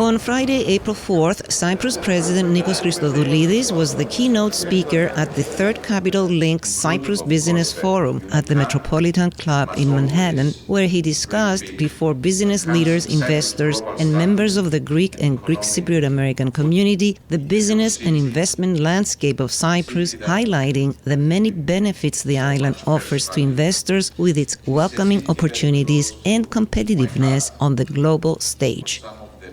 On Friday, April 4th, Cyprus President Nikos Christodoulides was the keynote speaker at the third Capital Link Cyprus Business Forum at the Metropolitan Club in Manhattan, where he discussed before business leaders, investors, and members of the Greek and Greek Cypriot American community the business and investment landscape of Cyprus, highlighting the many benefits the island offers to investors with its welcoming opportunities and competitiveness on the global stage.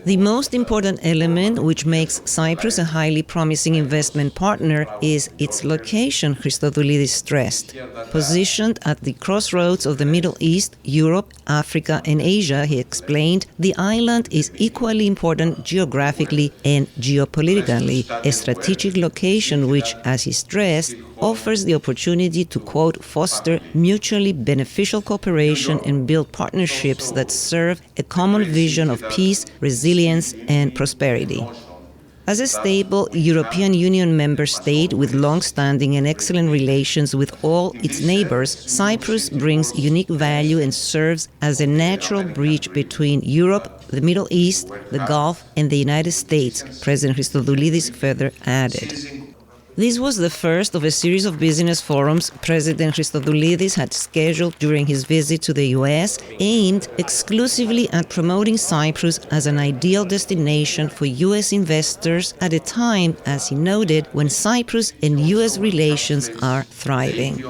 The most important element which makes Cyprus a highly promising investment partner is its location, Christodoulides stressed. Positioned at the crossroads of the Middle East, Europe, Africa, and Asia, he explained, the island is equally important geographically and geopolitically, a strategic location which, as he stressed, offers the opportunity to, quote, foster mutually beneficial cooperation and build partnerships that serve a common vision of peace, resilience, and prosperity. As a stable European Union member state with long-standing and excellent relations with all its neighbors, Cyprus brings unique value and serves as a natural bridge between Europe, the Middle East, the Gulf, and the United States, President Christodoulides further added. This was the first of a series of business forums President Christodoulides had scheduled during his visit to the U.S., aimed exclusively at promoting Cyprus as an ideal destination for U.S. investors at a time, as he noted, when Cyprus and U.S. relations are thriving.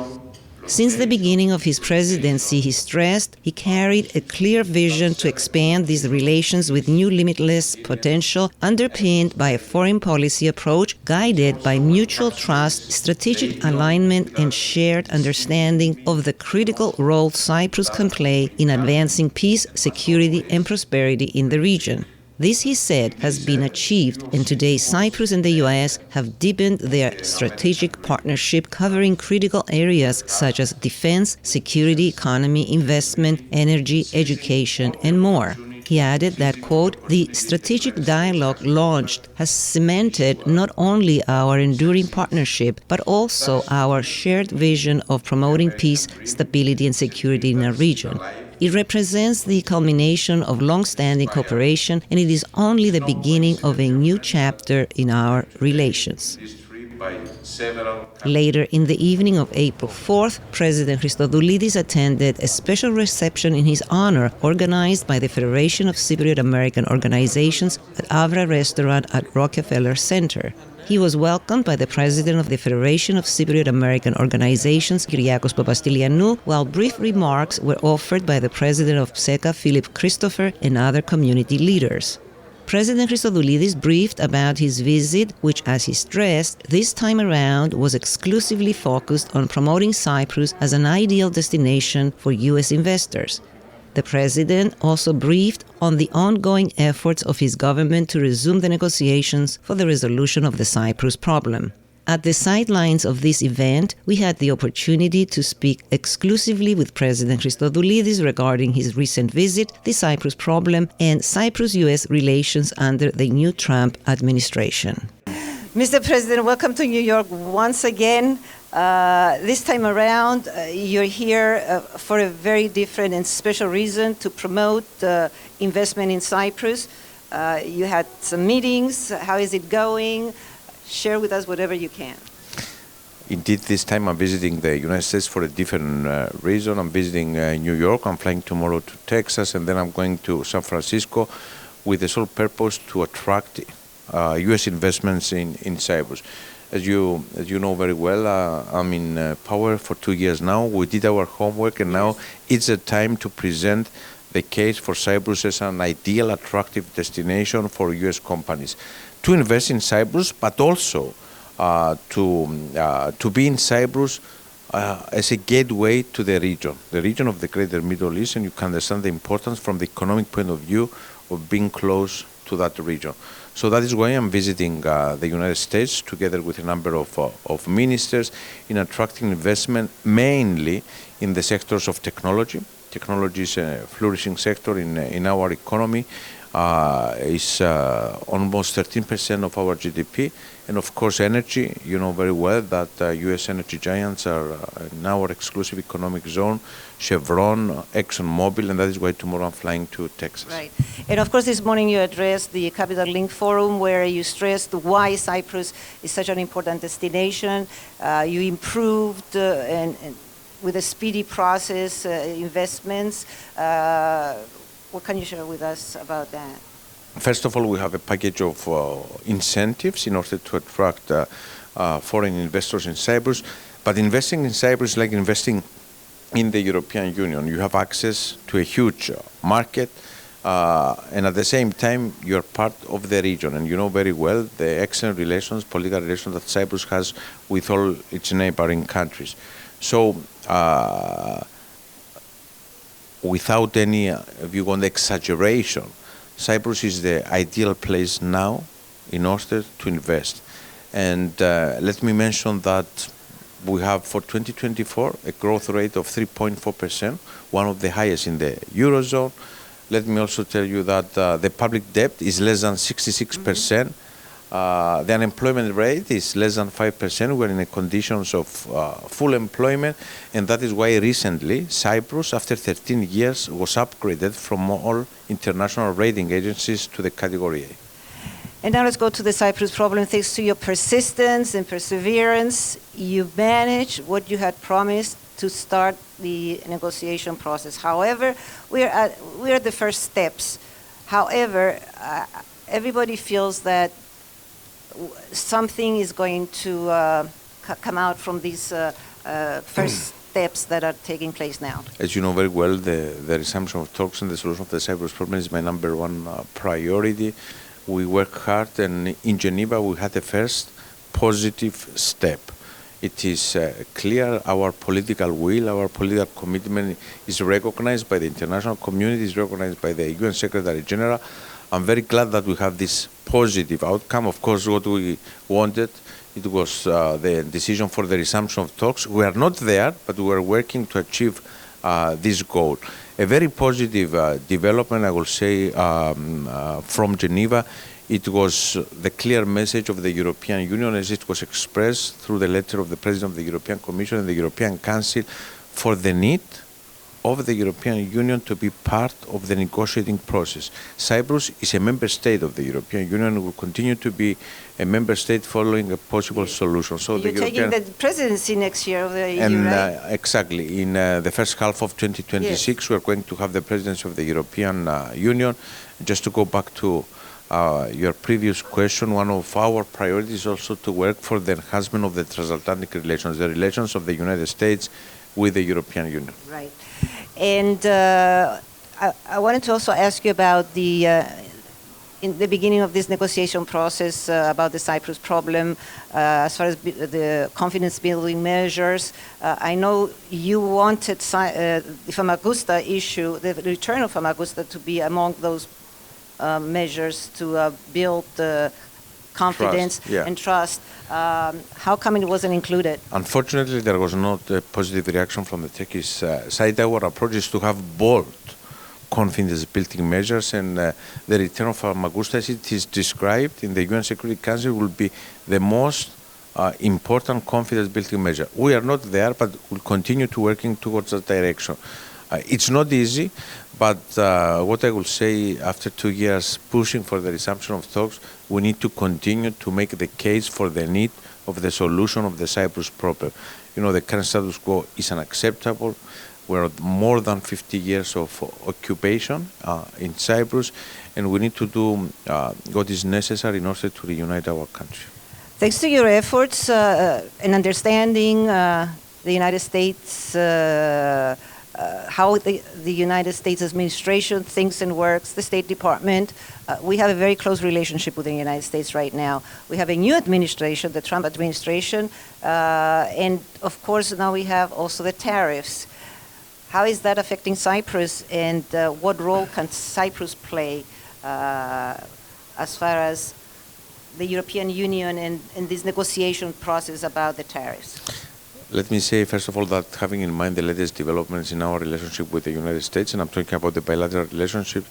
Since the beginning of his presidency, he stressed, he carried a clear vision to expand these relations with new limitless potential, underpinned by a foreign policy approach guided by mutual trust, strategic alignment, and shared understanding of the critical role Cyprus can play in advancing peace, security, and prosperity in the region. This, he said, has been achieved, and today Cyprus and the U.S. have deepened their strategic partnership covering critical areas such as defense, security, economy, investment, energy, education, and more. He added that, quote, the strategic dialogue launched has cemented not only our enduring partnership, but also our shared vision of promoting peace, stability, and security in our region. It represents the culmination of long-standing cooperation, and it is only the beginning of a new chapter in our relations. Later in the evening of April 4th, President Christodoulides attended a special reception in his honor organized by the Federation of Cypriot American Organizations at Avra Restaurant at Rockefeller Center. He was welcomed by the President of the Federation of Cypriot American Organizations, Kyriakos Papastylianou, while brief remarks were offered by the President of FCAO, Philip Christopher, and other community leaders. President Christodoulides briefed about his visit, which, as he stressed, this time around was exclusively focused on promoting Cyprus as an ideal destination for U.S. investors. The President also briefed on the ongoing efforts of his government to resume the negotiations for the resolution of the Cyprus problem. At the sidelines of this event, we had the opportunity to speak exclusively with President Christodoulides regarding his recent visit, the Cyprus problem, and Cyprus-U.S. relations under the new Trump administration. Mr. President, welcome to New York once again. This time around, you're here for a very different and special reason, to promote investment in Cyprus. You had some meetings. How is it going? Share with us whatever you can. Indeed, this time I'm visiting the United States for a different reason. I'm visiting New York. I'm flying tomorrow to Texas, and then I'm going to San Francisco with the sole purpose to attract U.S. investments in Cyprus. As you know very well, I'm in power for 2 years now. We did our homework, and now it's a time to present the case for Cyprus as an ideal, attractive destination for U.S. companies to invest in Cyprus, but also to be in Cyprus as a gateway to the region of the Greater Middle East, and you can understand the importance from the economic point of view of being close to that region. So that is why I'm visiting the United States together with a number of ministers in attracting investment, mainly in the sectors of technology. Technology is a flourishing sector in our economy. is almost 13% of our GDP. And of course, energy, you know very well that U.S. energy giants are in our exclusive economic zone, Chevron, ExxonMobil, and that is why tomorrow I'm flying to Texas. Right. And of course, this morning you addressed the Capital Link Forum, where you stressed why Cyprus is such an important destination. You improved and with a speedy process, investments. What can you share with us about that? First of all, we have a package of incentives in order to attract foreign investors in Cyprus. But investing in Cyprus is like investing in the European Union. You have access to a huge market, and at the same time, you're part of the region. And you know very well the excellent relations, political relations that Cyprus has with all its neighboring countries. So, without any, if you want, exaggeration, Cyprus is the ideal place now in order to invest. And let me mention that we have for 2024 a growth rate of 3.4%, one of the highest in the Eurozone. Let me also tell you that the public debt is less than 66%. The unemployment rate is less than 5%. We're in the conditions of full employment, and that is why recently Cyprus, after 13 years, was upgraded from all international rating agencies to the category A. And now let's go to the Cyprus problem. Thanks to your persistence and perseverance, you managed what you had promised to start the negotiation process. However, we are at the first steps. However, everybody feels that something is going to come out from these first steps that are taking place now. As you know very well, the resumption of talks and the solution of the Cyprus problem is my number one priority. We work hard, and in Geneva we had the first positive step. It is clear our political will, our political commitment is recognized by the international community, is recognized by the UN Secretary General. I'm very glad that we have this positive outcome. Of course, what we wanted, it was the decision for the resumption of talks. We are not there, but we are working to achieve this goal. A very positive development, I will say, from Geneva. It was the clear message of the European Union as it was expressed through the letter of the President of the European Commission and the European Council for the need of the European Union to be part of the negotiating process. Cyprus is a member state of the European Union and will continue to be a member state following a possible solution. So you're taking the presidency next year of the EU, right? Exactly. In the first half of 2026, yes, we are going to have the presidency of the European Union. Just to go back to your previous question, one of our priorities is also to work for the enhancement of the transatlantic relations, the relations of the United States with the European Union. Right. And I wanted to also ask you about the, in the beginning of this negotiation process, about the Cyprus problem, as far as the confidence-building measures. I know you wanted the Famagusta issue, the return of Famagusta, to be among those measures to build confidence and trust. How come it wasn't included? Unfortunately, there was not a positive reaction from the Turkish side. Our approach is to have bold confidence-building measures, and the return of Famagusta, as it is described in the UN Security Council, will be the most important confidence-building measure. We are not there, but we'll continue to working towards that direction. It's not easy, but what I will say, after 2 years pushing for the resumption of talks, we need to continue to make the case for the need of the solution of the Cyprus problem. You know, the current status quo is unacceptable. We're more than 50 years of occupation in Cyprus, and we need to do what is necessary in order to reunite our country. Thanks to your efforts and understanding the United States, how the United States administration thinks and works, the State Department, we have a very close relationship with the United States right now. We have a new administration, the Trump administration, and of course now we have also the tariffs. How is that affecting Cyprus, and what role can Cyprus play as far as the European Union and this negotiation process about the tariffs? Let me say, first of all, that having in mind the latest developments in our relationship with the United States, and I'm talking about the bilateral relationship,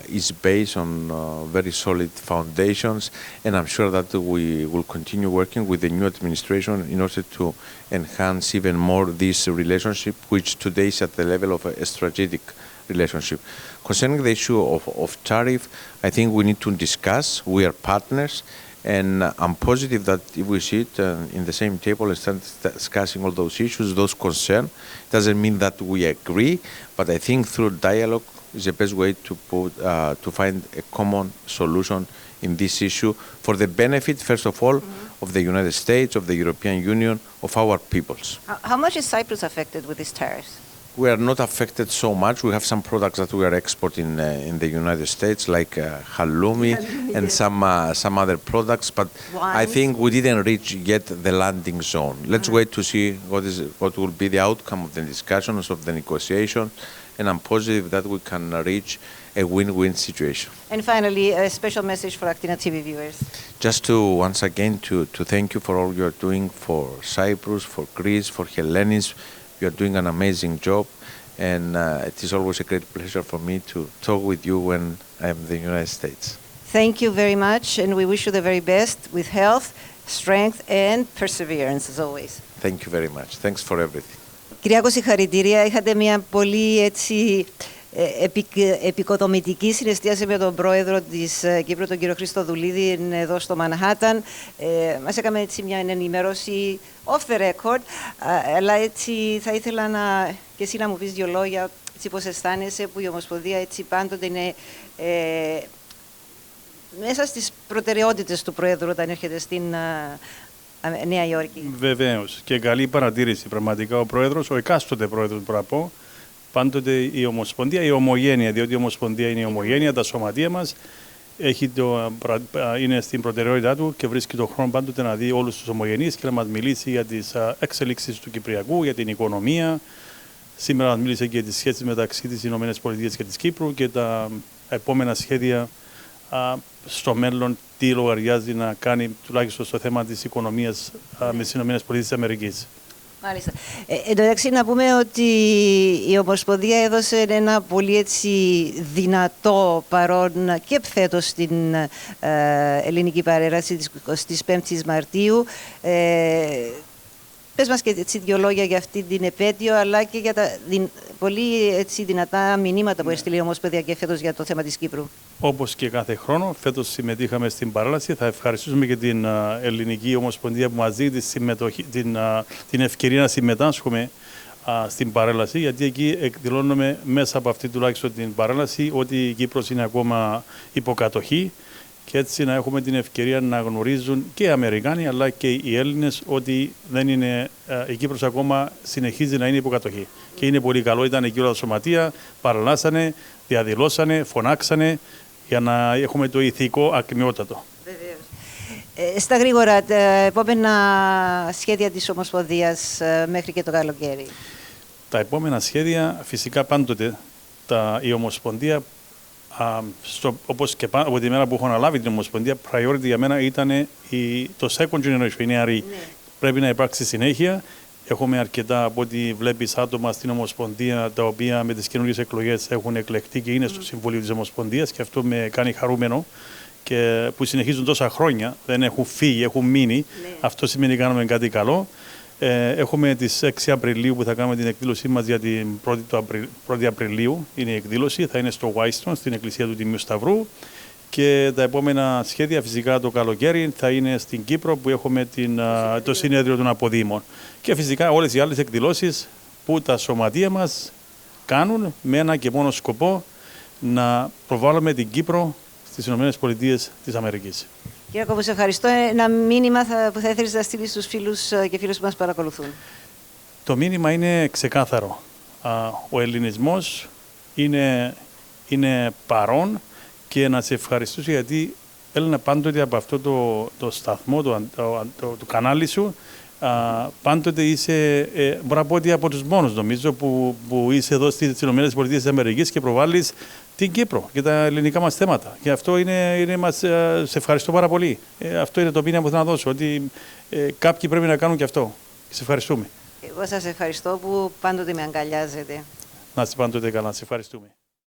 is based on very solid foundations, and I'm sure that we will continue working with the new administration in order to enhance even more this relationship, which today is at the level of a strategic relationship. Concerning the issue of tariff, I think we need to discuss. We are partners. And I'm positive that if we sit in the same table and start discussing all those issues, those concerns, doesn't mean that we agree, but I think through dialogue is the best way to find a common solution in this issue for the benefit, first of all, of the United States, of the European Union, of our peoples. How much is Cyprus affected with these tariffs? We are not affected so much. We have some products that we are exporting in the United States, like halloumi and some other products. But I think we didn't reach yet the landing zone. Let's wait to see what will be the outcome of the discussions, of the negotiation, and I'm positive that we can reach a win-win situation. And finally, a special message for AKTINA TV viewers. Just to once again to thank you for all you're doing for Cyprus, for Greece, for Hellenes. You are doing an amazing job, and it is always a great pleasure for me to talk with you when I am in the United States. Thank you very much, and we wish you the very best with health, strength, and perseverance, as always. Thank you very much. Thanks for everything. Κυριάκο, συγχαρητήρια. Είχατε μια πολύ επικοδομητική συναισθίαση με τον πρόεδρο της Κύπρου, τον κύριο Χριστοδουλίδη, εδώ στο Μανχάταν. Μας έκαμε έτσι μια ενημέρωση off the record, αλλά έτσι θα ήθελα και εσύ να μου πεις δύο λόγια, έτσι πώς αισθάνεσαι που η Ομοσπονδία έτσι πάντοτε είναι μέσα στις προτεραιότητες του πρόεδρου όταν έρχεται στην Νέα Υόρκη. Βεβαίως. Και καλή παρατήρηση. Πραγματικά ο πρόεδρος, ο εκάστοτε πρόεδρος, μπορώ να πω, πάντοτε η Ομοσπονδία, η ομογένεια, διότι η Ομοσπονδία είναι η ομογένεια, τα σωματεία μας, είναι στην προτεραιότητά του και βρίσκει τον χρόνο πάντοτε να δει όλους τους ομογενείς και να μας μιλήσει για τις εξελίξεις του Κυπριακού, για την οικονομία. Σήμερα μας μίλησε και για τις σχέσεις μεταξύ της ΗΠΑ και της Κύπρου και τα επόμενα σχέδια στο μέλλον, τι λογαριάζει να κάνει τουλάχιστον στο θέμα της οικονομίας με τις ΗΠΑ. Μάλιστα. Εντάξει, να πούμε ότι η Ομοσπονδία έδωσε ένα πολύ έτσι δυνατό παρόν και φέτος στην ελληνική παρέλαση της 25ης Μαρτίου. Πες μας και έτσι δύο λόγια για αυτή την επέτειο, αλλά και για τα πολύ έτσι δυνατά μηνύματα που έστειλε η Ομοσπονδία και φέτος για το θέμα της Κύπρου. Όπως και κάθε χρόνο, φέτος συμμετείχαμε στην παρέλαση. Θα ευχαριστήσουμε και την Ελληνική Ομοσπονδία που μας δίνει την ευκαιρία να συμμετάσχουμε στην παρέλαση, γιατί εκεί εκδηλώνουμε μέσα από αυτή τουλάχιστον την παρέλαση ότι η Κύπρος είναι ακόμα υποκατοχή και έτσι να έχουμε την ευκαιρία να γνωρίζουν και οι Αμερικάνοι αλλά και οι Έλληνες ότι δεν είναι, η Κύπρος ακόμα συνεχίζει να είναι υποκατοχή. Και είναι πολύ καλό, ήταν εκεί όλα τα σωματεία, παραλάσανε, διαδηλώσανε, φωνάξανε για να έχουμε το ηθικό ακμιότατο. Βεβαίως. Στα γρήγορα, τα επόμενα σχέδια της Ομοσπονδίας μέχρι και το καλοκαίρι. Τα επόμενα σχέδια, φυσικά πάντοτε, η Ομοσπονδία, όπως και από τη μέρα που έχω αναλάβει την Ομοσπονδία, priority για μένα ήταν το second generation, η νεαρή. Ναι. Πρέπει να υπάρξει συνέχεια. Έχουμε αρκετά από ό,τι βλέπεις άτομα στην Ομοσπονδία τα οποία με τις καινούριες εκλογές έχουν εκλεχτεί και είναι στο Συμβούλιο της Ομοσπονδίας και αυτό με κάνει χαρούμενο και που συνεχίζουν τόσα χρόνια, δεν έχουν φύγει, έχουν μείνει. Ναι. Αυτό σημαίνει ότι κάνουμε κάτι καλό. Έχουμε τις 6 Απριλίου που θα κάνουμε την εκδήλωσή μας για την 1η Απριλίου. Είναι η εκδήλωση, θα είναι στο Whitestone, στην εκκλησία του Τιμίου Σταυρού. Και τα επόμενα σχέδια φυσικά το καλοκαίρι θα είναι στην Κύπρο που έχουμε το συνέδριο των αποδήμων. Και φυσικά όλες οι άλλες εκδηλώσεις που τα σωματεία μας κάνουν με ένα και μόνο σκοπό να προβάλλουμε την Κύπρο στις ΗΠΑ της Αμερικής. Κύριε Κόβο, σε ευχαριστώ. Ένα μήνυμα που θα ήθελες να στείλεις στους φίλους και φίλους που μας παρακολουθούν. Το μήνυμα είναι ξεκάθαρο. Ο ελληνισμός είναι παρόν και να σε ευχαριστήσω γιατί έλεινα πάντοτε από αυτό το σταθμό, το κανάλι σου, πάντοτε είσαι, μπορώ να πω ότι από τους μόνους νομίζω που είσαι εδώ στις ΗΠΑ και προβάλλεις την Κύπρο και τα ελληνικά μας θέματα. Και αυτό σε ευχαριστώ πάρα πολύ. Αυτό είναι το μήνυμα που θέλω να δώσω, ότι κάποιοι πρέπει να κάνουν και αυτό. Σε ευχαριστούμε. Εγώ σας ευχαριστώ που πάντοτε με αγκαλιάζετε. Να είστε πάντοτε καλά. Σε ευχαριστούμε.